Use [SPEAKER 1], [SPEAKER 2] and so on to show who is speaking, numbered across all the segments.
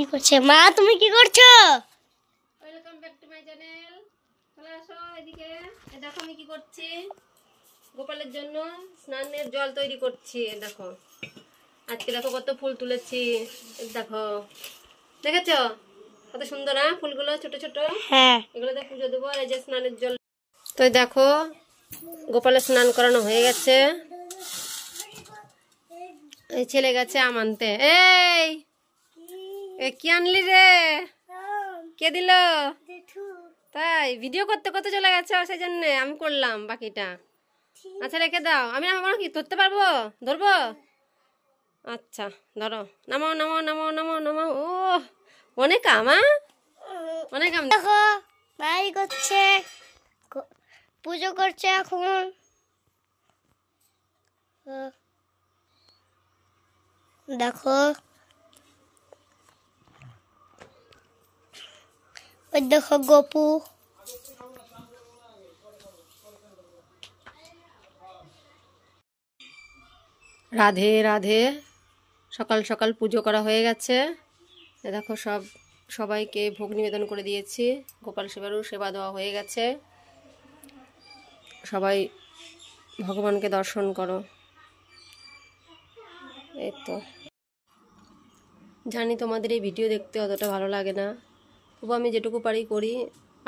[SPEAKER 1] কি করছে মা? তুমি কি করছো?
[SPEAKER 2] Welcome back to my channel. চলে আসো এদিকে। দেখো আমি কি করছি। গোপালের জন্য স্নানের জল তৈরি করছি। দেখো আজকে দেখো কত ফুল তুলেছি। দেখো দেখেছো কত সুন্দর না ফুলগুলো, ছোট ছোট।
[SPEAKER 1] হ্যাঁ,
[SPEAKER 2] এগুলোতে পুজো দেবো। এই যে স্নানের জল। তো দেখো গোপালের স্নান করানো হয়ে গেছে। এই ছেলে গেছে আম আনতে। এই কি আনলি রে? কে দিল? তাই ভিডিও করতে করতে চলে গেছে, সেই জন্য আমি করলাম বাকিটা। আচ্ছা রেখে দাও। আমি আমার কি ধরতে পারবো? ধরবো? আচ্ছা ধরো। নামাও নামাও নামাও নামাও নামাও। ও অনেক আম, অনেক আম।
[SPEAKER 1] দেখো ভাই করছে, পুজো করছে এখন। দেখো ওই দেখো গপু।
[SPEAKER 2] রাধে রাধে। সকাল সকাল পুজো করা হয়ে গেছে। দেখো সবাইকে ভোগ নিবেদন করে দিয়েছি। গোপাল শিবেরও সেবা দেওয়া হয়ে গেছে। সবাই ভগবানকে দর্শন করো। এই তো জানি তোমাদের এই ভিডিও দেখতে অতটা ভালো লাগে না, তবু আমি যেটুকু পারি করি।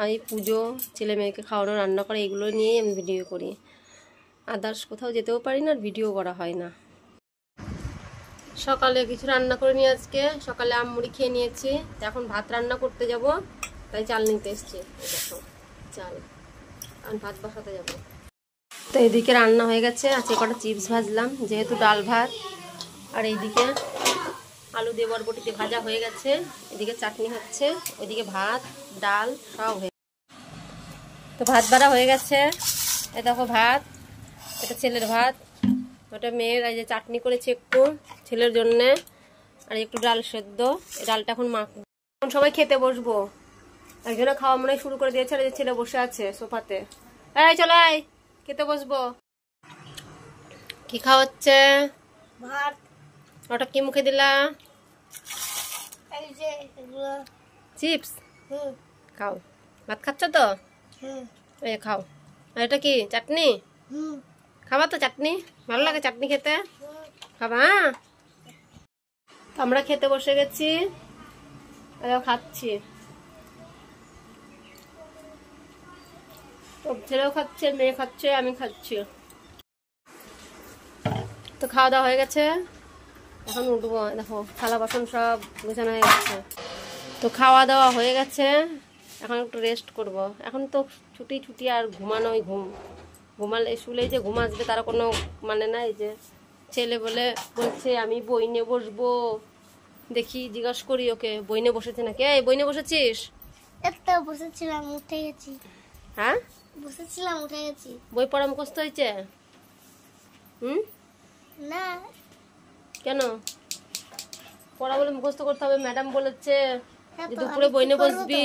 [SPEAKER 2] আমি পুজো, ছেলে মেয়েকে খাওয়ানো, রান্না করা এগুলো নিয়েই আমি ভিডিও করি। আদার্স কোথাও যেতেও পারি না, আর ভিডিও করা হয় না। সকালে কিছু রান্না করে নিয়ে আজকে সকালে আম মুড়ি খেয়ে নিয়েছি। এখন ভাত রান্না করতে যাব, তাই চাল নিতে এসছি। দেখো চাল, আর ভাত বসাতে যাব। তো এদিকে রান্না হয়ে গেছে। আজকে কটা চিপস ভাজলাম, যেহেতু ডাল ভাত। আর এইদিকে আলু দিয়ে বরবটিতে ভাজা হয়ে গেছে। এদিকে চাটনি হচ্ছে, ওইদিকে ভাত ডাল সব হয়ে। তো ভাত বাড়া হয়ে গেছে। এ দেখো ভাত, এটা ছেলের ভাত, ওটা মেয়ের। এই যে চাটনি করেছি একটু ছেলের জন্যে, আর একটু ডাল সেদ্ধ। এই ডালটা এখন মাখবো। এখন সবাই খেতে বসবো। একজনে খাওয়া মনে শুরু করে দিয়েছে, আর এই যে ছেলে বসে আছে সোফাতে। এই চলো আয়, খেতে বসবো। কি খাওয়াচ্ছে?
[SPEAKER 1] ভাত।
[SPEAKER 2] ওটা কি মুখে দিলা?
[SPEAKER 1] এই যে এগুলো
[SPEAKER 2] চিপস। খাও, ভাত খাচ্ছ তো? এই খাও। আর এটা কি চাটনি? খাবা তো চাটনি? ভালো লাগে চাটনি খেতে? খাবা? হ্যাঁ, আমরা খেতে বসে গেছি, খাচ্ছি। তো ছেলেও খাচ্ছে, মেয়ে খাচ্ছে, আমি খাচ্ছি। তো খাওয়া দাওয়া হয়ে গেছে, এখন উঠবো। দেখো থালা বাসন সব গোছানো হয়ে গেছে। তো খাওয়া দাওয়া হয়ে গেছে, এখন একটু রেস্ট করব। এখন তো ছুটি ছুটি, আর ঘুমানোই ঘুমালে শুলেই যে ঘুম আসবে তার কোনো মানে নাই। যে ছেলে বলছে আমি বই নিয়ে বসবো। দেখি জিজ্ঞাস করি ওকে, বই নিয়ে বসেছে নাকি। এই বই নিয়ে বসেছিস?
[SPEAKER 1] একটা বসেছিলাম, উঠে গেছি।
[SPEAKER 2] হ্যাঁ
[SPEAKER 1] বসেছিলাম, উঠে গেছি।
[SPEAKER 2] বই পড়া মুখস্থ হয়েছে?
[SPEAKER 1] না।
[SPEAKER 2] কেন পড়া বলে মুখস্থ করতে হবে? ম্যাডাম বলেছে যে দুপুরে বই নিয়ে বসবি।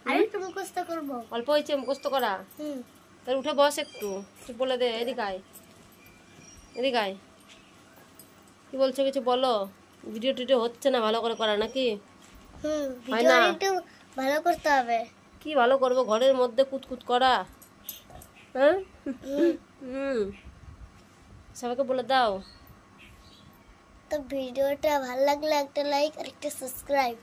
[SPEAKER 1] আরেকটু মুখস্থ করব।
[SPEAKER 2] অল্প হয়েছে মুখস্থ করা? তাহলে উঠে বস, একটু বলে দে। এদিকে আয়, এদিকে আয়। কি বলছো কিছু বলো। ভিডিও টিডিও হচ্ছে না ভালো করে করা নাকি? হয় না,
[SPEAKER 1] একটু ভালো করতে হবে।
[SPEAKER 2] কি ভালো করবো, ঘরের মধ্যে কুতকুত করা। হ্যাঁ সবাইকে বলে দাও।
[SPEAKER 1] তো ভিডিওটা ভালো লাগলে একটা লাইক আর একটা সাবস্ক্রাইব।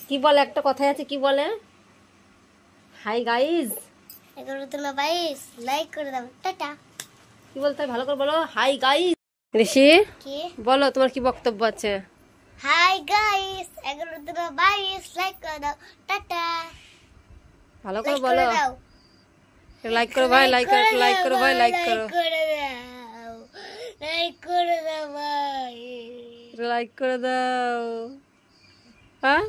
[SPEAKER 2] কি বলে একটা কথাই আছে, কি বলে? হাই গাইজ,
[SPEAKER 1] 11 লাইক করে দাও। টাটা।
[SPEAKER 2] কি বলতে হয় ভালো করে বলো। Hi guys. ঋষি
[SPEAKER 1] কি
[SPEAKER 2] বলো, তোমার কি বক্তব্য আছে?
[SPEAKER 1] হাই গাইস, 11 লাইক করে দাও। টাটা।
[SPEAKER 2] ভালো করে বলো। লাইক করো ভাই, লাইক করো, লাইক করো ভাই, লাইক করো,
[SPEAKER 1] লাইক করে দাও ভাই,
[SPEAKER 2] লাইক করে দাও। হ্যাঁ